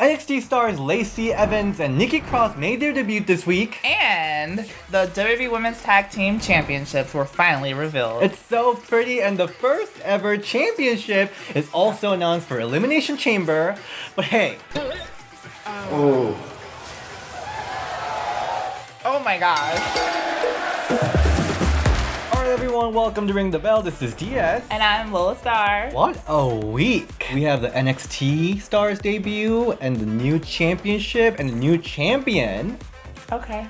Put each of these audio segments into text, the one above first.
NXT stars Lacey Evans and Nikki Cross made their debut this week. And the WWE Women's Tag Team Championships were finally revealed. It's so pretty, and the first ever championship is also announced for Elimination Chamber. But hey. Oh my gosh. Alright everyone, welcome to Ring the Bell. This is DS. And I'm Lola Star. What a week! We have the NXT Stars debut, and the new championship, and the new champion. Okay.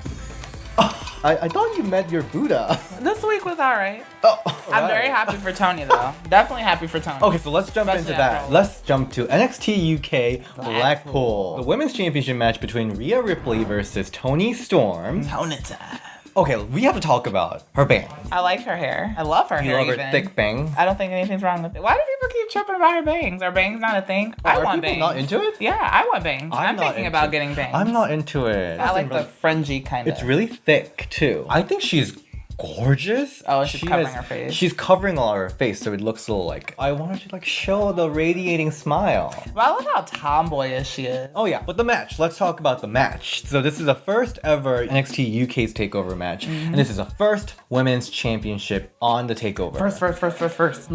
I thought you meant your Buddha. This week was alright. Oh, I'm very happy for Toni though. Definitely happy for Toni. Okay, so let's jump into that. Let's jump to NXT UK Blackpool. The women's championship match between Rhea Ripley versus Toni Storm. Toni time. Okay, we have to talk about her bangs. I like her hair. I love her hair. You love her thick bangs? I don't think anything's wrong with it. Why do people keep tripping about her bangs? Are bangs not a thing? I want bangs. Are people not into it? Yeah, I want bangs. I'm thinking about getting bangs. I'm not into it. I like the fringy kind of. It's really thick too. I think she's gorgeous. Oh, she's covering her face. She's covering all of her face, so it looks a little like, I wanted to like show the radiating smile. But I love how tomboyish she is. Oh yeah, but the match. Let's talk about the match. So this is the first ever NXT UK's Takeover match, and this is the first women's championship on the Takeover. First.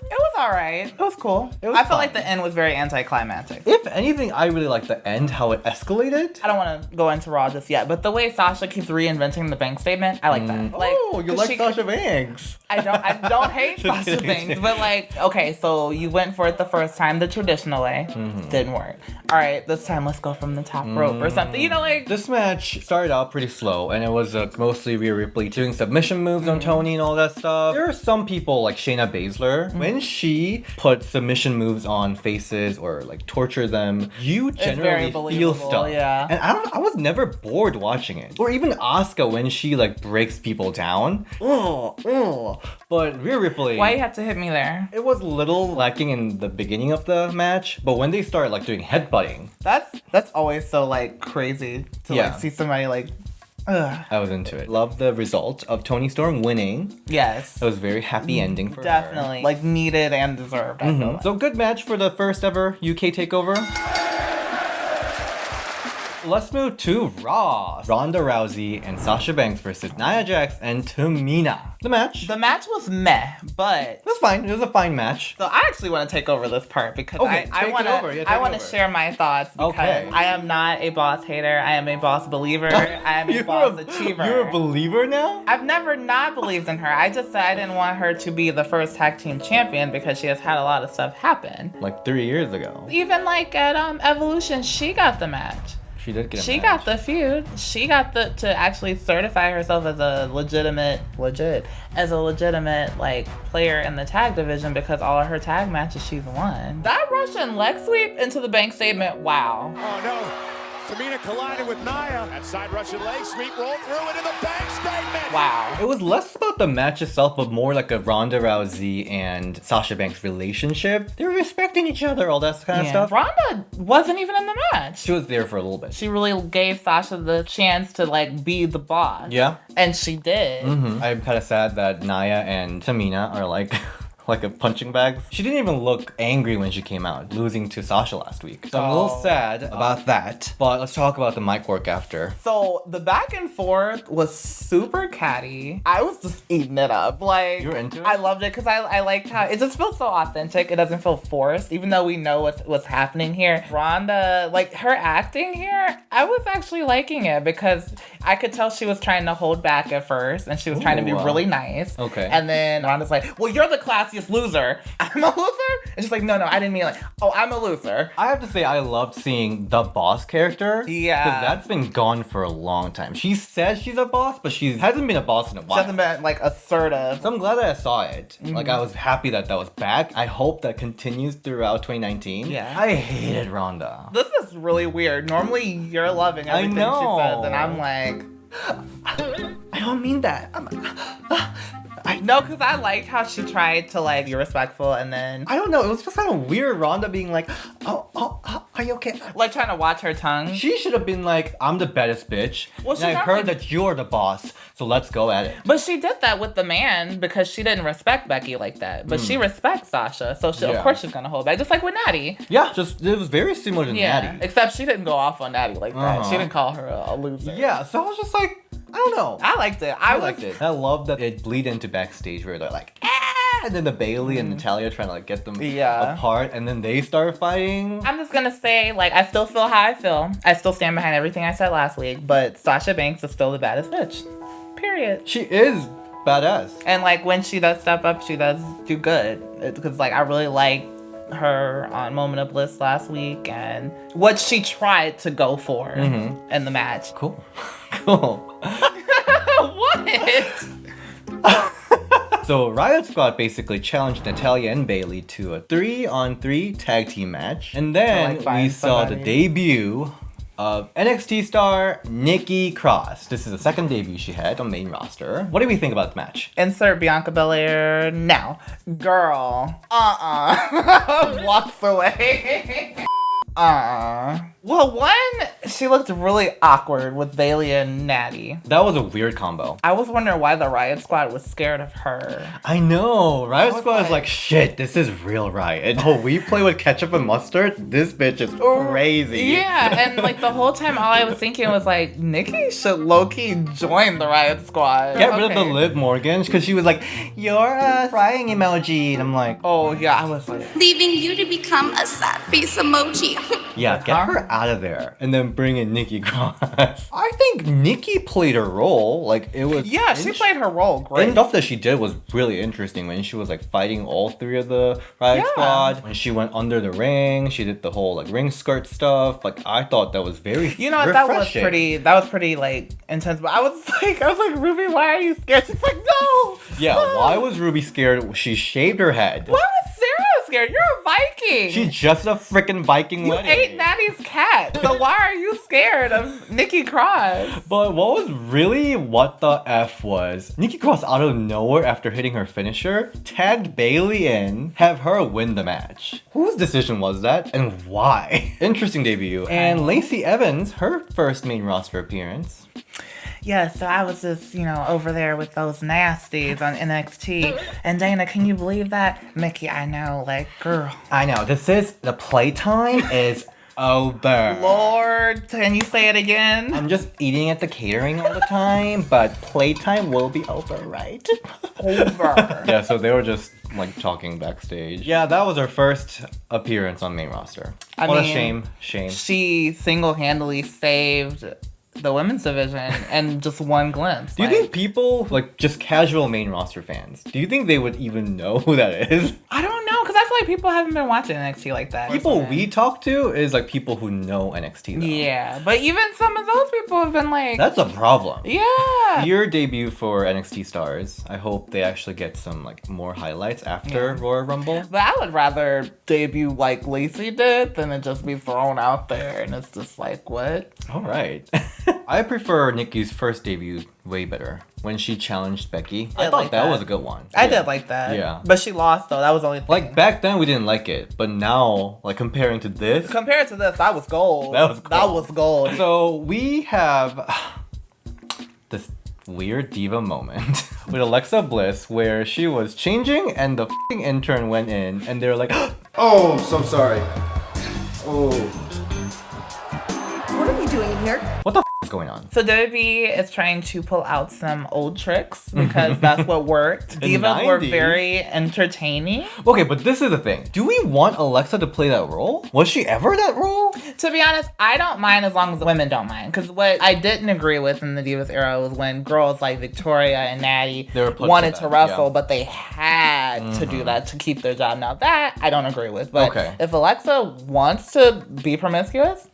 It was alright. It was cool. I felt like the end was very anticlimactic. If anything, I really like the end, how it escalated. I don't want to go into Raw just yet, but the way Sasha keeps reinventing the bank statement, I like that. Like, oh, you like Sasha Banks. I don't hate Sasha Banks, but like, okay, so you went for it the first time the traditional way. Didn't work. All right, this time let's go from the top rope or something. You know, like... This match started out pretty slow, and it was mostly Rhea Ripley doing submission moves on Toni and all that stuff. There are some people like Shayna Baszler. When she put submission moves on faces or like torture them, you generally feel stuff. Yeah. And I was never bored watching it. Or even Asuka when she like breaks people down. But Rhea Ripley... Why you have to hit me there? It was a little lacking in the beginning of the match, but when they started like doing headbutting... That's always so like crazy to like see somebody like... I was into it. Love the result of Toni Storm winning. Yes. It was a very happy ending for her. Definitely. Like needed and deserved, I feel like. So good match for the first ever UK Takeover. Let's move to Raw. Ronda Rousey and Sasha Banks versus Nia Jax and Tamina. The match was meh, but it was fine. It was a fine match. So I actually want to take over this part because I want to share my thoughts because I am not a boss hater. I am a boss believer. I am a boss achiever. You're a believer now? I've never not believed in her. I just said I didn't want her to be the first tag team champion because she has had a lot of stuff happen. Like 3 years ago. Even like at Evolution, she got the match. She did get a match. She got the feud. She got to actually certify herself as a legitimate like player in the tag division because all of her tag matches she's won. That Russian leg sweep into the bank statement, wow. Oh no. Tamina collided with Nia. That side Russian leg sweep rolled through into the bank statement. Wow. It was less about the match itself, but more like a Ronda Rousey and Sasha Banks relationship. They were respecting each other, all that kind of stuff. Ronda wasn't even in the match. She was there for a little bit. She really gave Sasha the chance to like be the boss. Yeah. And she did. I'm kind of sad that Nia and Tamina are like... like a punching bag. She didn't even look angry when she came out, losing to Sasha last week. So I'm a little sad about that. But let's talk about the mic work after. So the back and forth was super catty. I was just eating it up. Like, you were into it? I loved it because I liked how it just feels so authentic. It doesn't feel forced, even though we know what's happening here. Ronda, like her acting here, I was actually liking it because I could tell she was trying to hold back at first and she was trying to be really nice. Okay. And then Ronda's like, well, you're the classiest loser. I'm a loser? And she's like, no, I didn't mean like, oh, I'm a loser. I have to say, I loved seeing the boss character. Yeah. Because that's been gone for a long time. She says she's a boss, but she hasn't been a boss in a while. She hasn't been like assertive. So I'm glad that I saw it. Like, I was happy that was back. I hope that continues throughout 2019. Yeah. I hated Ronda. This is really weird. Normally, you're loving everything I know. she says, and I'm like... I don't mean that. I No, because I liked how she tried to like be respectful and then I don't know. It was just kind of weird. Ronda being like, oh, are you okay? like trying to watch her tongue. She should have been like, I'm the baddest bitch. Well, and I heard that you're the boss, so let's go at it. But she did that with the man because she didn't respect Becky like that. But she respects Sasha, so of course she's gonna hold back. Just like with Natty. Yeah, just it was very similar to Natty. Except she didn't go off on Natty like that. She didn't call her a loser. Yeah, so I was just like, I don't know. I liked it. I liked it. I love that it bleed into backstage where they're like, and then the Bayley and Natalya trying to like get them apart, and then they start fighting. I'm just gonna say, like, I still feel how I feel. I still stand behind everything I said last week, but Sasha Banks is still the baddest bitch. Period. She is badass. And like when she does step up, she does do good. Because like I really like her on Moment of Bliss last week and what she tried to go for in the match. Cool. Cool. What? So Riott Squad basically challenged Natalya and Bayley to a 3-on-3 tag team match. And then we saw the debut of NXT star Nikki Cross. This is the second debut she had on main roster. What do we think about the match? Insert Bianca Belair now. Girl. Walks away. Well, one, she looked really awkward with Bayley and Natty. That was a weird combo. I was wondering why the Riott Squad was scared of her. I know. Riott Squad is like, shit, this is real Riott. Oh, we play with ketchup and mustard? This bitch is crazy. Yeah, and like the whole time, all I was thinking was like, Nikki should low-key join the Riott Squad. Get rid of the Liv Morgan, because she was like, you're a frying emoji. And I'm like, oh yeah, I was like, leaving you to become a sad face emoji. yeah, get her out of there. And then bring in Nikki Cross. I think Nikki played her role. Like, it was... yeah, she played her role great. And stuff that she did was really interesting when she was like fighting all three of the Riott Squad. When she went under the ring, she did the whole like ring skirt stuff. Like, I thought that was very refreshing. That was pretty like intense. But I was like, Ruby, why are you scared? She's like, no. Yeah, why was Ruby scared? She shaved her head. Why was Sarah scared? You're a Viking. She's just a freaking Viking wedding. You ate Natty's cat. So why are you scared of Nikki Cross? But what the F was, Nikki Cross out of nowhere after hitting her finisher, tagged Bayley in, have her win the match. Whose decision was that and why? Interesting debut. And Lacey Evans, her first main roster appearance. Yeah, so I was just, over there with those nasties on NXT. And Dana, can you believe that? Mickey, I know, like, girl. I know, the playtime is over. Lord, can you say it again? I'm just eating at the catering all the time, but playtime will be over, right? Over. Yeah, so they were just like talking backstage. Yeah, that was her first appearance on main roster. What a shame. She single-handedly saved the women's division and just one glimpse. Do you think people, like just casual main roster fans, do you think they would even know who that is? I don't know, because I feel like people haven't been watching NXT like that. People we talk to is like people who know NXT though. Yeah, but even some of those people have been like... That's a problem. Yeah. Your debut for NXT Stars, I hope they actually get some like more highlights after Royal Rumble. But I would rather debut like Lacey did than it just be thrown out there and it's just like, what? Alright. I prefer Nikki's first debut way better. When she challenged Becky. I thought that was a good one. I did like that. Yeah. But she lost though. That was the only thing. Like back then we didn't like it. But now, like comparing to this. Compared to this, that was gold. That was gold. So we have this weird diva moment with Alexa Bliss where she was changing and the f***ing intern went in and they were like, oh, I'm so sorry. Oh. What are you doing in here? what the f*** is going on? So WWE is trying to pull out some old tricks because that's what worked. Divas were very entertaining. Okay, but this is the thing. Do we want Alexa to play that role? Was she ever that role? To be honest, I don't mind as long as women don't mind. Because what I didn't agree with in the Divas era was when girls like Victoria and Natty wanted to wrestle, but they had to do that to keep their job. Now that I don't agree with. But if Alexa wants to be promiscuous,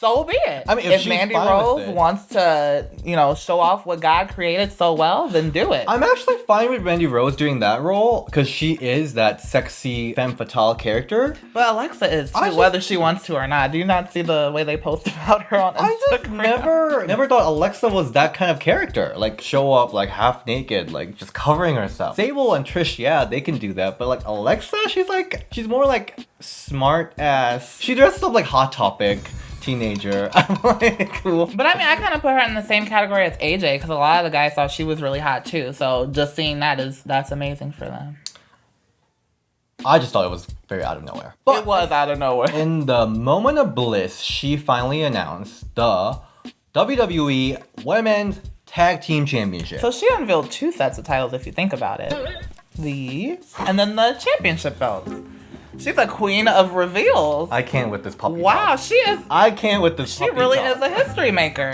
so be it. I mean, if she's Mandy fine with Rose it. wants to, show off what God created so well, then do it. I'm actually fine with Mandy Rose doing that role because she is that sexy femme fatale character. But Alexa is too, whether she wants to or not. Do you not see the way they post about her on Instagram? I just never thought Alexa was that kind of character. Like, show up like half naked, like just covering herself. Sable and Trish, yeah, they can do that. But like Alexa, she's more like smart ass. She dresses up like Hot Topic teenager. I'm like, cool. But I mean, I kind of put her in the same category as AJ because a lot of the guys thought she was really hot too. So just seeing that's amazing for them. I just thought it was very out of nowhere. But it was out of nowhere. in the moment of bliss, she finally announced the WWE Women's Tag Team Championship. So she unveiled 2 sets of titles if you think about it. These, and then the championship belts. She's a queen of reveals. I can't with this puppy. Wow, talk. she is. I can't with this She puppy really talk. is a history maker.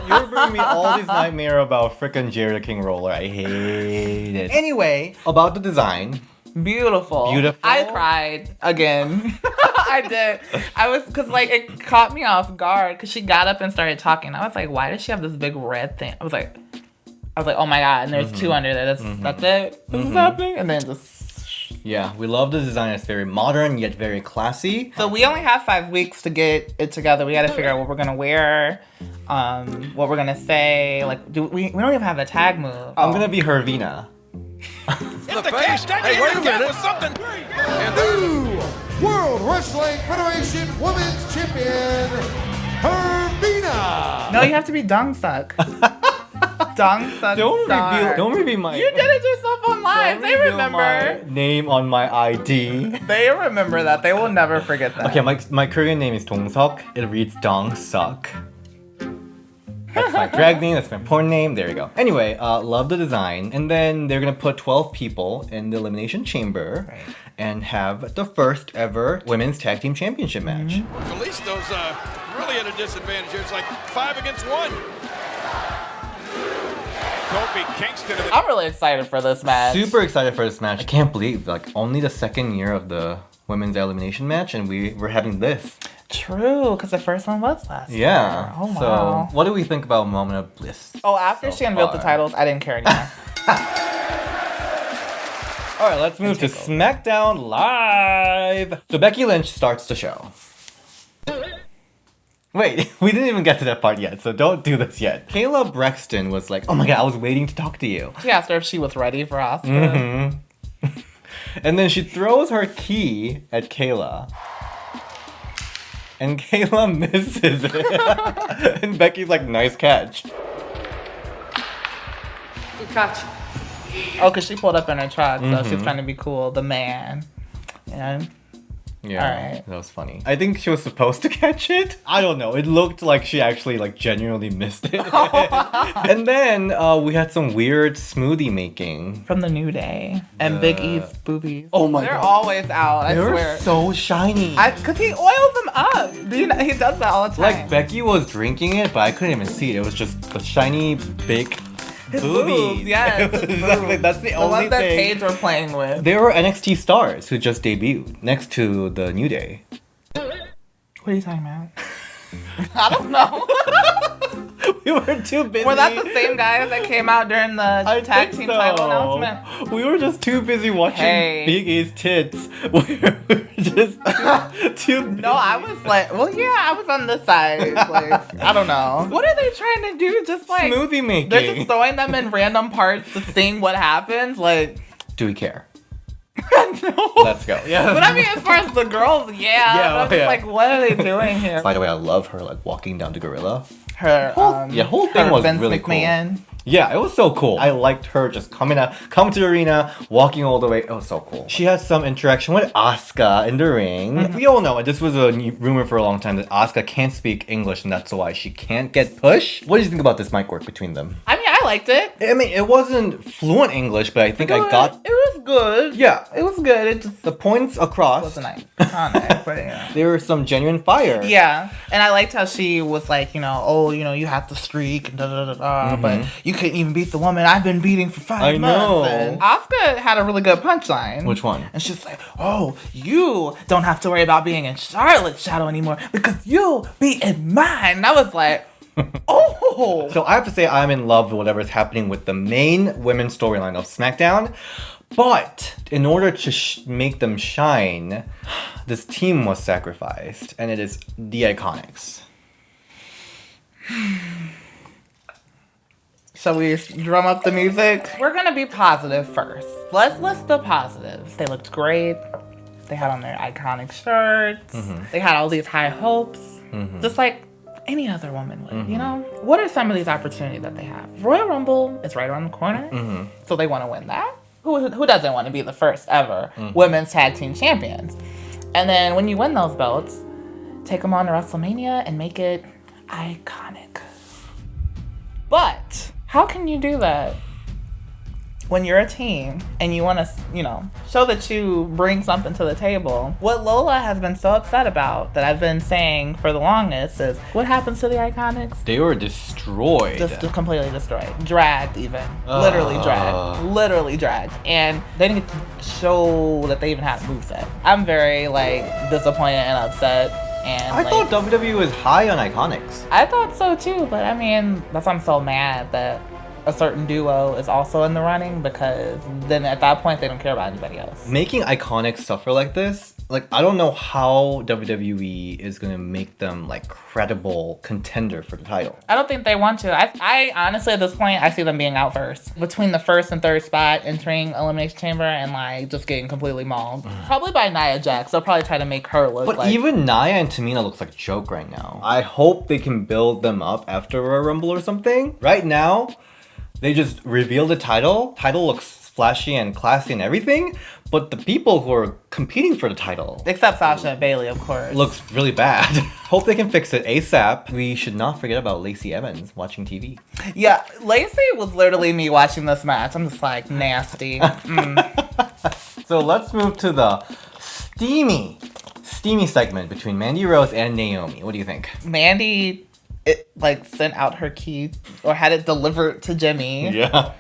You're bringing me all these nightmare about frickin' Jerry the King Roller. I hate it. Anyway, about the design. Beautiful. I cried again. I did. Cause like it caught me off guard because she got up and started talking. I was like, why does she have this big red thing? I was like, oh my God. And there's 2 under there. That's it. This is happening. And then just. Yeah, we love the design. It's very modern yet very classy. So we only have 5 weeks to get it together. We got to figure out what we're gonna wear, what we're gonna say. Like, we don't even have a tag move. I'm gonna be Hervina. Hit the face. Hey, wait a minute. Something. New World Wrestling Federation Women's Champion, Hervina. No, you have to be Dung Suck. Dung Suck. Don't reveal my. You did it yourself on live. They remember. My name on my ID. They remember that. They will never forget that. Okay, my Korean name is Dongseok. It reads Dong Suck. That's my drag name, that's my porn name, there you go. Anyway, love the design. And then they're gonna put 12 people in the Elimination Chamber and have the first ever Women's Tag Team Championship match. Kalisto's really at a disadvantage here. It's like 5 against 1. Kofi Kingston. I'm really excited for this match. Super excited for this match. I can't believe, like, only the second year of the Women's Elimination match and we're having this. True, because the first one was last year. Yeah. Oh, wow. So, what do we think about Moment of Bliss? Oh, after she unveiled the titles, I didn't care anymore. All right, let's move to SmackDown Live. So Becky Lynch starts the show. Wait, we didn't even get to that part yet, so don't do this yet. Kayla Braxton was like, oh my God, I was waiting to talk to you. She asked her if she was ready for Asuka. Mm-hmm. And then she throws her key at Kayla. And Kayla misses it. And Becky's like, nice catch. Good catch. Oh, because she pulled up in her truck, so she's trying to be cool. The man. Yeah. Yeah, Alright. that was funny. I think she was supposed to catch it. I don't know. It looked like she actually like genuinely missed it. And then we had some weird smoothie making. From the New Day. And Big E's boobies. Oh my They're God. always out, I They were swear. so shiny. Because he oils them up. Do you know? He does that all the time. Like Becky was drinking it, but I couldn't even see it. It was just the shiny big His boobies. boobs, yes, his Exactly. boobs. That's the The only ones that thing. Paige were playing with. They were NXT Stars who just debuted next to the New Day. What are you talking about? I don't know. We were too busy. Were that the same guys that came out during the tag team title announcement? We were just too busy watching Hey. Big A's tits. We were just too busy. No, I was like, well, yeah, I was on this side. Like, I don't know. What are they trying to do? Just like Smoothie making. they're just throwing them in random parts to see what happens. Like, Do we care? no. Let's go. Yeah. But I mean, as far as the girls, yeah. But I'm just like, what are they doing here? By the way, I love her like walking down to Gorilla. Her whole thing her was Vince really McMahon. cool. Yeah, it was so cool. I liked her just coming to the arena, walking all the way. It was so cool. She had some interaction with Asuka in the ring. We all know, and this was a rumor for a long time, that Asuka can't speak English, and that's why she can't get pushed. What do you think about this mic work between them? I mean, I liked it. I mean, it wasn't fluent English, but I think I got... It was good. Yeah. It was good. It just The points across. wasn't iconic, but yeah. There was some genuine fire. Yeah, and I liked how she was like, you know, you have to streak and but you couldn't even beat the woman I've been beating for 5 months. know. And Asuka had a really good punchline. Which one? And she's like, oh, you don't have to worry about being in Charlotte's shadow anymore because you'll be in mine. And I was like, oh. So I have to say I'm in love with whatever's happening with the main women's storyline of SmackDown. But in order to make them shine, this team was sacrificed, and it is the IIconics. Shall we drum up the music? We're gonna be positive first. Let's list the positives. They looked great. They had on their iconic shirts. They had all these high hopes. Just like any other woman would, you know? What are some of these opportunities that they have? Royal Rumble is right around the corner. So they want to win that. Who doesn't want to be the first ever women's tag team champions? And then when you win those belts, take them on to WrestleMania and make it iconic. But how can you do that when you're a team and you want to, you know, show that you bring something to the table? What Lola has been so upset about that I've been saying for the longest is what happens to the IIconics? They were destroyed. Just completely destroyed. Dragged even. Literally dragged. And they didn't get to show that they even had a moveset. I'm very, like, disappointed and upset. And I thought WWE was high on IIconics. I thought so too, but I mean, that's why I'm so mad that a certain duo is also in the running, because then at that point they don't care about anybody else. Making IIconics suffer like this, like, I don't know how WWE is gonna make them like credible contender for the title. I don't think they want to. I honestly at this point I see them being out first. Between the first and third spot, entering Elimination Chamber and like just getting completely mauled. Probably by Nia Jax. They'll probably try to make her look But like... even Nia and Tamina looks like a joke right now. I hope they can build them up after Royal Rumble or something. Right now, they just revealed the title. Title looks flashy and classy and everything, but the people who are competing for the title, except Sasha and Bayley, of course, looks really bad. Hope they can fix it ASAP. We should not forget about Lacey Evans watching TV. Yeah, Lacey was literally me watching this match. I'm just like, nasty. So let's move to the steamy segment between Mandy Rose and Naomi. What do you think? Mandy sent out her key or had it delivered to Jimmy. Yeah.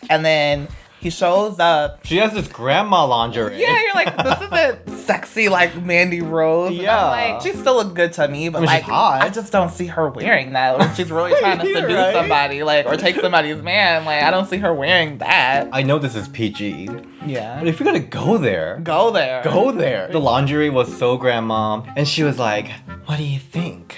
And then he shows up. She has this grandma lingerie. Yeah, you're like, this isn't sexy like Mandy Rose. And Yeah. I'm like, she still looks good to me, but I mean, like, she's hot. I just don't see her wearing that. Or she's really trying to seduce Right? somebody, like, or take somebody's man. Like, I don't see her wearing that. I know this is PG, Yeah. but if you're gonna go there, Go there. go there. The lingerie was so grandma, and she was like, "What do you think?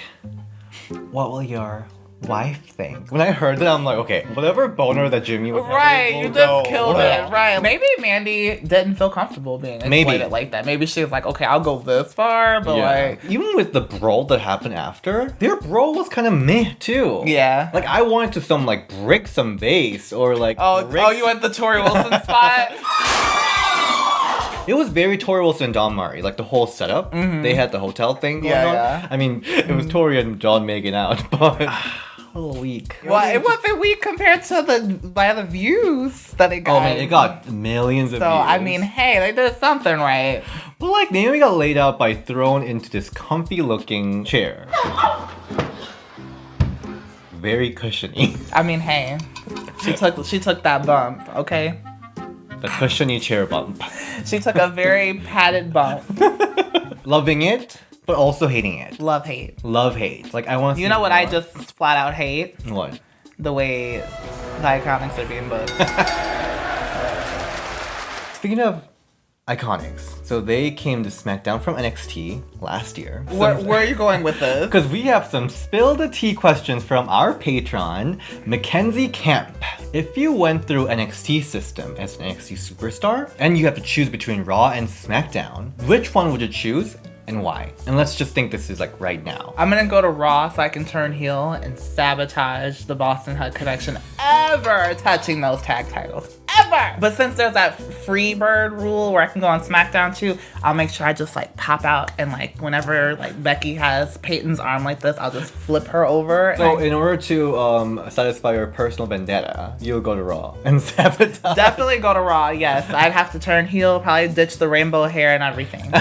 What will your wife think?" When I heard that, I'm like, okay, whatever boner that Jimmy was Right, having, you will just go. killed it. Right. Maybe Mandy didn't feel comfortable being exploited like that. Maybe she was like, okay, I'll go this far, but like... Even with the brawl that happened after, their brawl was kind of meh, too. Yeah. Like, I wanted to brick some base, or like... Oh, you went the Tori Wilson spot? It was very Tori Wilson and Dawn Murray, like the whole setup. They had the hotel thing going on. Yeah. I mean, it was Tori and John making out, but a little weak. Well, it wasn't weak compared to the views that it got. Oh man, it got millions of views. So, I mean, hey, they did something right. But like, Naomi got laid out by thrown into this comfy looking chair. Very cushiony. I mean, hey, she took that bump, okay? The cushiony chair bump. She took a very padded bump. Loving it, but also hating it. Love, hate. Love, hate. Like, I want to You know what I just flat out hate? What? The way the IIconics are being booked. Speaking of IIconics, so they came to SmackDown from NXT last year. Where are you going with this? Because we have some spill the tea questions from our patron, Mackenzie Kemp. If you went through NXT system as an NXT superstar, and you have to choose between Raw and SmackDown, which one would you choose and why? And let's just think this is like right now. I'm gonna go to Raw so I can turn heel and sabotage the Boston Hug connection ever touching those tag titles. Ever! ever. But since there's that free bird rule where I can go on SmackDown too, I'll make sure I just like pop out and like whenever like Becky has Peyton's arm like this, I'll just flip her over. So in order to satisfy your personal vendetta, you'll go to Raw and sabotage. Definitely go to Raw, yes. I'd have to turn heel, probably ditch the rainbow hair and everything.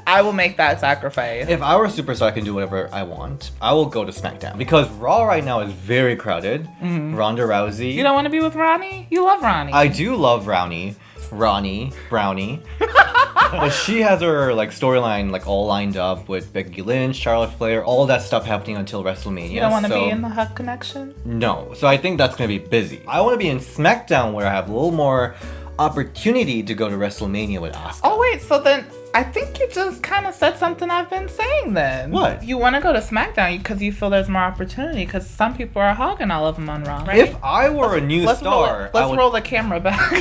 I will make that sacrifice. If I were a superstar, I can do whatever I want. I will go to SmackDown. Because Raw right now is very crowded. Ronda Rousey. You don't want to be with Ronnie? You love Ronnie. I do love Ronnie, Brownie. But she has her like storyline like all lined up with Becky Lynch, Charlotte Flair, all that stuff happening until WrestleMania. You don't want to be in the Hug Connection? No. So I think that's going to be busy. I want to be in SmackDown where I have a little more opportunity to go to WrestleMania with Asuka. Oh wait, so then I think you just kind of said something I've been saying then. What? You want to go to SmackDown because you feel there's more opportunity because some people are hogging all of them on Raw, right? If I were a new star, let's roll the camera back.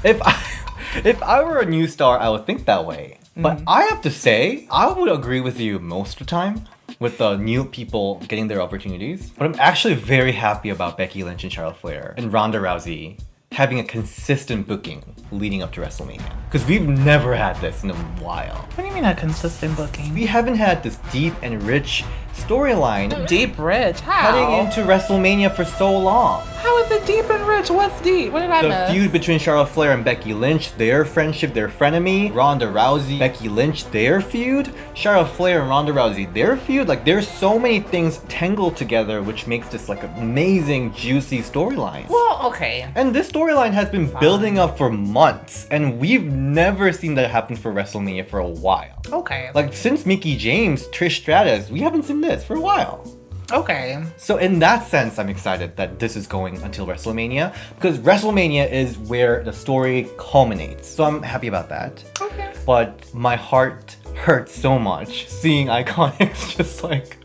If I were a new star, I would think that way. But I have to say, I would agree with you most of the time with the new people getting their opportunities. But I'm actually very happy about Becky Lynch and Charlotte Flair and Ronda Rousey having a consistent booking leading up to WrestleMania. Because we've never had this in a while. What do you mean a consistent booking? We haven't had this deep and rich storyline Deep rich? How? heading into WrestleMania for so long. How is it deep and rich? What's deep? What did I The miss? feud between Charlotte Flair and Becky Lynch, their friendship, their frenemy. Ronda Rousey, Becky Lynch, their feud. Charlotte Flair and Ronda Rousey, their feud. Like, there's so many things tangled together, which makes this like an amazing, juicy storyline. Well, okay. And this storyline has been building up for months, and we've never seen that happen for WrestleMania for a while. Okay. Like, since Mickie James, Trish Stratus, we haven't seen this for a while. Okay. So in that sense, I'm excited that this is going until WrestleMania, because WrestleMania is where the story culminates. So I'm happy about that. Okay. But my heart hurts so much seeing IIconics just like...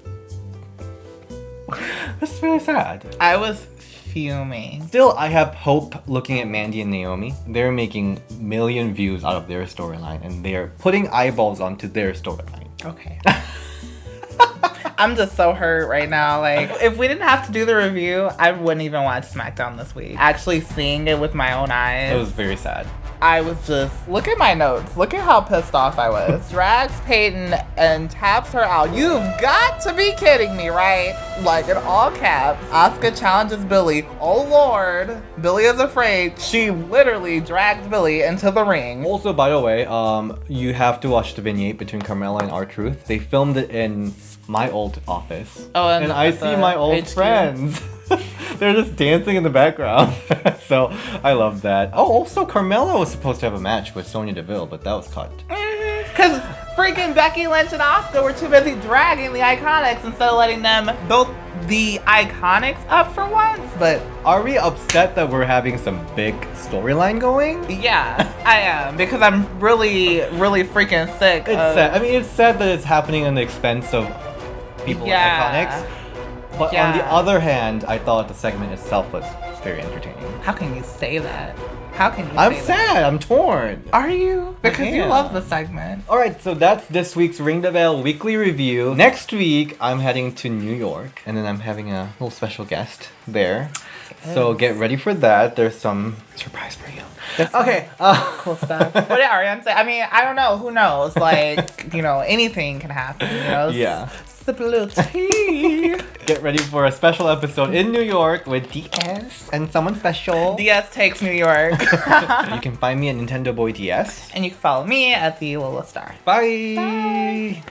It's really sad. I was fuming. Still, I have hope looking at Mandy and Naomi. They're making million views out of their storyline, and they're putting eyeballs onto their storyline. Okay. I'm just so hurt right now. Like, if we didn't have to do the review, I wouldn't even watch SmackDown this week. Actually seeing it with my own eyes. It was very sad. I was just, look at my notes. Look at how pissed off I was. Drags Peyton and taps her out. You've got to be kidding me, right? Like, in all caps, Asuka challenges Billy. Oh Lord, Billy is afraid. She literally drags Billy into the ring. Also, by the way, you have to watch the vignette between Carmella and R-Truth. They filmed it in my old office. Oh, and I see my old HQ. friends. They're just dancing in the background. So I love that. Oh, also Carmella was supposed to have a match with Sonya Deville, but that was cut. Because freaking Becky Lynch and Asuka were too busy dragging the IIconics instead of letting them build the IIconics up for once. But Are we upset that we're having some big storyline going? yeah, I am. Because I'm really, really freaking sick. It's sad. I mean, it's sad that it's happening at the expense of people with IIconics. But on the other hand, I thought the segment itself was very entertaining. How can you say that? How can you I'm say sad. I'm torn. that? Are you? Because you am. love the segment. Alright, so that's this week's Ring the Bell weekly review. Next week, I'm heading to New York, and then I'm having a little special guest there. So get ready for that. There's some surprise for you. Okay. Cool stuff. What did Ariane say? I mean, I don't know. Who knows? Like, you know, anything can happen. You know? Yeah. Sip a little tea. Get ready for a special episode in New York with DS and someone special. DS takes New York. You can find me at Nintendo Boy DS. And you can follow me at the Lola Star. Bye.